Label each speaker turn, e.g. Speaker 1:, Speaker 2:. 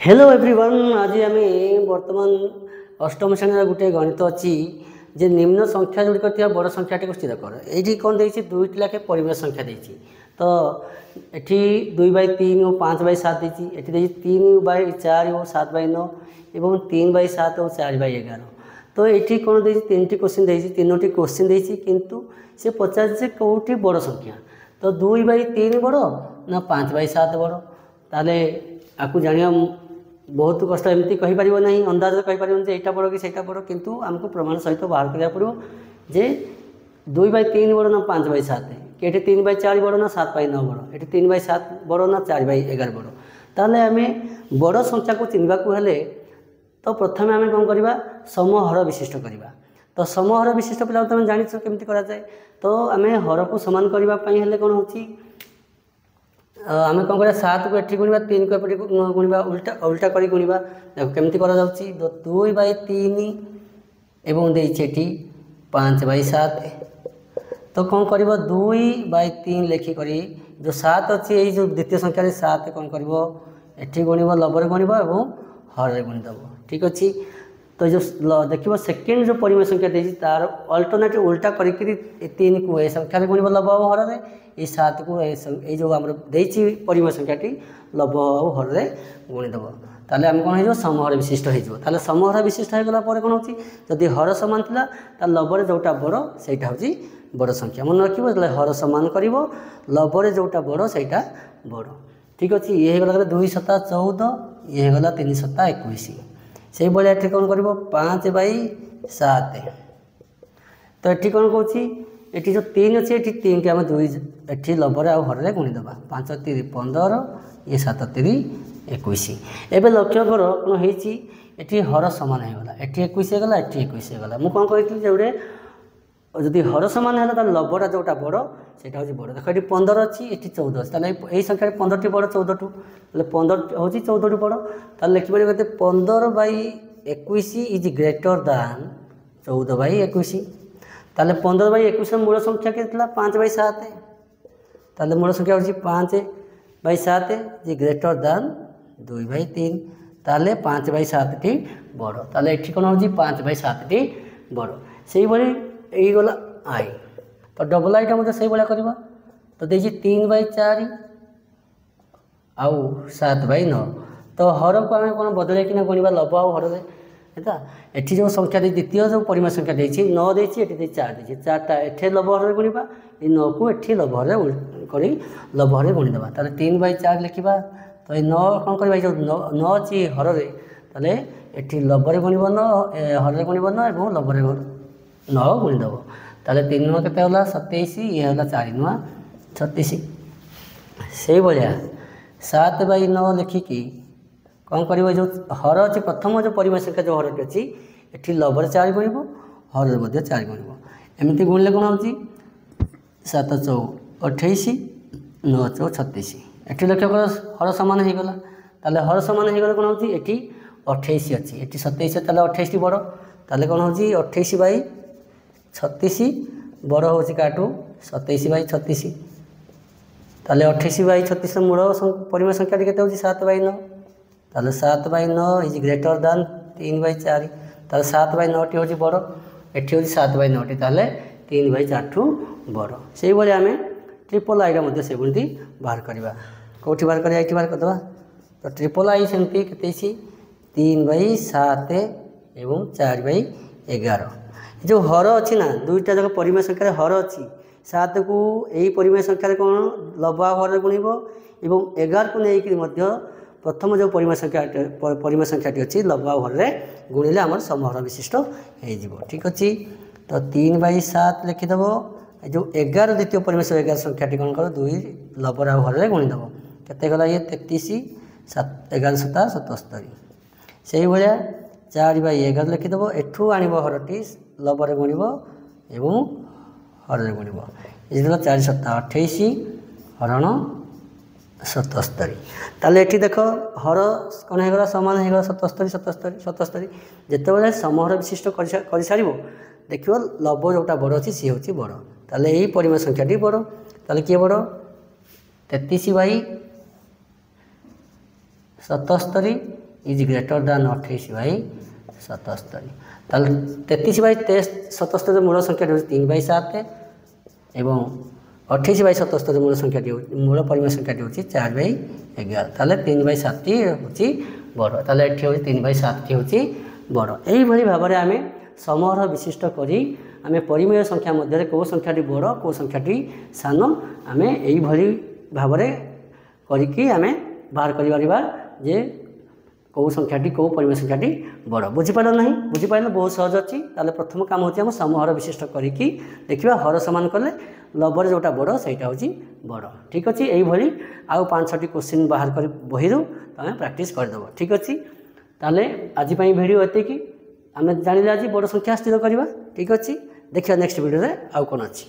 Speaker 1: Hello everyone. आज आम बर्तमान अष्टम श्रेणी गोटे गणित अच्छी जे निम्न संख्या गुड़िक बड़ संख्याटी को स्थिर कर ये कौन देखिए दुईट लाखे परिमेय संख्या देती तो ये 2/3 और 5/7 देती 3/4 और 7/9 और 3/7 और 4/11 तो ये कौन देखिए तीन क्वेश्चन देखिए तीनो क्वेश्चन देखिए किंतु से पचार कौटी बड़ संख्या तो 2/3 बड़ ना 5/7 बड़ ताले आपको जानिया बहुत कष्ट एमती कहीपर ना अंदाज कहीपर यहाँ बड़ कि सहीटा बड़ किंतु आमको प्रमाण सहित बाहर करा पड़ो जे 2/3 बड़ ना 5/7 कि 3/4 बड़ ना 7/9 बड़ ये 3/7 बड़ ना 4/11 बड़ ताले आम बड़ संख्या को चिन्हवा हेले तो प्रथम आम कौन करवा समहर विशिष्ट करवा तो समहर विशिष्ट पिला तुम जान केमती कराए तो आम हर को सामान करने कौन हो आम कौन कर 7 को एटी गुणवा 3 को एपटे गुणवा उल्टा उल्टा कर गुणवा देखो केमती करा 2/3 एवं देती 5/7 तो कौन कर 2/3 लिखिक जो 7 अच्छी ये जो द्वितीय संख्यार 7 कौन कर गुणव लबर गुणव और हर गुणीदेव ठीक अच्छे तो जो देखो सेकेंड जो परिमेय संख्या देती तार अल्टरनेट उल्टा करके 3 को ए संख्यार गुणव लब और हर ये 7 को ये जो आम देती परिमेय संख्याटी लब और हर गुणीदेव ताले आम कौन हो समहर विशिष्ट हो समहर विशिष्ट होगला कौन हो जदि हर सामान था लबर जोटा बड़ से हूँ बड़ संख्या मन रखिए हर सामान कर लबर जोटा बड़ से बड़ ठीक अच्छे ये होगा 2 × 7 = 14 ये होगा 3 × 7 = 21 से भाई ये कौन कर 5/7 तो ये कौन कौन ये जो 3 अच्छे ये 3 के आम 2 ये लबर आ हर गुणीदेव 5 × 3 = 15 ये 7 × 3 = 21 एवं लक्ष्य कर कौन होती हर सामान होगा ये 21 होगा ये 21 होगा मुझे कौन कही जो जदि हर सामान है लबटा जोटा बड़ से हूँ बड़ देख ये 15 अच्छी ये 14 अच्छी यही संख्या 15 टी बड़ 14 टू 15 हूँ 14 टू बड़ लिखिपर कहते 15/21 इज ग्रेटर दान 14/21 15/21 मूल संख्या के 5/7 मूल संख्या हूँ 5/7 इज ग्रेटर दान 2/3 5/7 टी बड़ ये कौन हो 5/7 टी बड़ से भाई यही गला आई तो डबल आईटा मतलब से भाया करवा तो देखिए 3/4 आउ 7/9 तो हर को आम कौन बदल कि गणवा लब आउ हर है जो संख्या द्वितीय जो परिमेय संख्या देती 9 देती ये 4 देती 4टा एठे लब हर गुणवा ये 9 को एठी लब हर कर लब हर गुणीदेवा 3/4 लिखा तो ये 9 कौन कर जो 9 अच्छी हर ये लबर गुणव 9 हर गुणव 9 और लबर 9 गुणीदेव 3 नुआ के 27 ये 4 नुआ 36 से भाया 7/9 लिखिकी कौन कर जो हर अच्छी प्रथम जो परिमेय संख्या जो हर अच्छी ये लबर 4 गुणव हर 4 गुणव एमती गुणिले कौन हो 7 × 4 = 28 9 × 4 = 36 ये लक्ष्य कर हर सामान होगला हर सामान होगला कौन हो ये 28 अच्छी ये 27 28 टी बड़ कौन हो 28/36 बड़ हो काटू 27/36 28/36 मूल परिमेय संख्या के 7/9 7/9 इज ग्रेटर दान 3/4 7/9 टी हूँ बड़ ये 7/9 टी 3/4 ठू बड़ से भाई आम ट्रिपल आईटा से बाहर करवा कौटी बाहर कर बाहर करदे तो ट्रिपल आई सेमती के 3/7 एवं 4/11 जो हर अच्छी ना दुईटा जगह परिमेय संख्यार हर अच्छी 7 को यही परिमेय संख्यार कौन लब हर गुणव और 11 को लेकिन प्रथम जो परिमेय संख्याटी अच्छी लब हर गुणिले आम समहर विशिष्ट हो ठीक अच्छे तो 3/7 लिखिदेव जो 11 द्वितीय परिमेय 11 संख्याटी कौन कर 2 लबर आ हर गुणीदेव केते गला ये 33 11 × 7 = 77 से भाया 4/11 लिखिदेव एठू आण हरटी लबर गुणव और हर गुणव ये 4 × 7 = 28 हरण 77 ताले ये देख हर कौन होगा सामान होगा 77 जिते समहर विशिष्ट कर सार देख लब जोटा बड़ अच्छी सी हूँ बड़ ताले यही परिमेय संख्याटी बड़ ताले किए बड़ 33/77 इज ग्रेटर दैन 28/77 ताले 33/77 मूल संख्या हो 3/7 एवं 28/77 मूल संख्या मूल परिमेय संख्या हो 4/11 ताले 3/7 हूँ बड़ ताले ये 3/7 हूँ बड़ यही भाव में आम समूह विशिष्ट करी आम परिमेय संख्या मध्य कौ संख्याटी बड़ कौ संख्याटी सान आम यही भाव में करिकी आम बाहर करिबारिबा जे कौ संख्याटी कौ परिमेय संख्याटी बड़ बुझीपार ना बुझीपार बहुत सहज अच्छी ताले प्रथम काम होती आम समूह विशिष्ट करिकी देखिबा हर समान कले लबर जोटा बड़ सहीटा हूँ बड़ ठीक अच्छे यही आउ 5-6टी क्वेश्चन बाहर कर बही तुम प्रैक्टिस करदेव ठीक अच्छे ताले आज वीडियो एतिकी आम जानिले आज बड़ संख्या स्थिर करवा ठीक अच्छे देखिए नेक्स्ट वीडियो आउ कौन अच्छी।